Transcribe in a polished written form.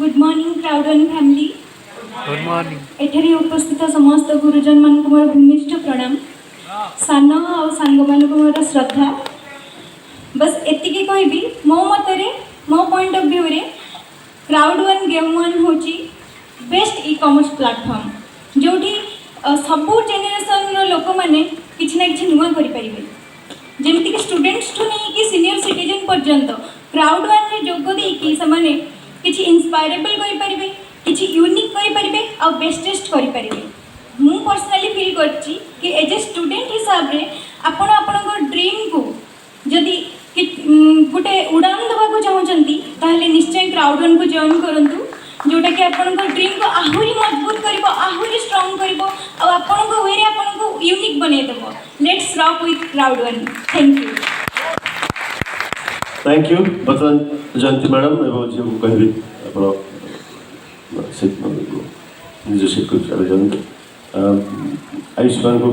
Good morning crowd one family. Good morning. एठारे उपस्थित समस्त गुरुजन मान को मोर भूमिष्ठ प्रणाम। सान आ सांग मान को मोर श्रद्धा। बस एतिकी कहबी मो मतरे मो पॉइंट ऑफ व्यू रे क्राउड वन गेम वन होची बेस्ट ई कॉमर्स प्लेटफॉर्म जोठी सबू जेनेरेशन लोक मैंने किसी ना कि नुआ करें जमीक कि स्टूडेंट्स ठू नहीं कि सीनियर सिटीजन पर्यंत क्राउड वन रे जोग देकी से किसी इन्स्पायरेबल करें किसी यूनिक करें आ बेस्टेस्ट करें। मु पर्सनाली फील करची कि एज ए स्टूडेंट हिसाब रे आपण आपन ड्रीम को जदि गोटे उड़ान देवा चाहते ताहले निश्चय क्राउड वन को जॉइन करंतु जोटा कि आपन ड्रीम को आहुरी मजबूत करिवो आहुरी स्ट्रांग करिवो आ आपन को वे रे आपन को यूनिक बने देबो। Let's rock with crowd one. Thank you बर्तमान जयंती मैडम एवं जी को कहबी आप निज सीट को जानते आयुष्मान को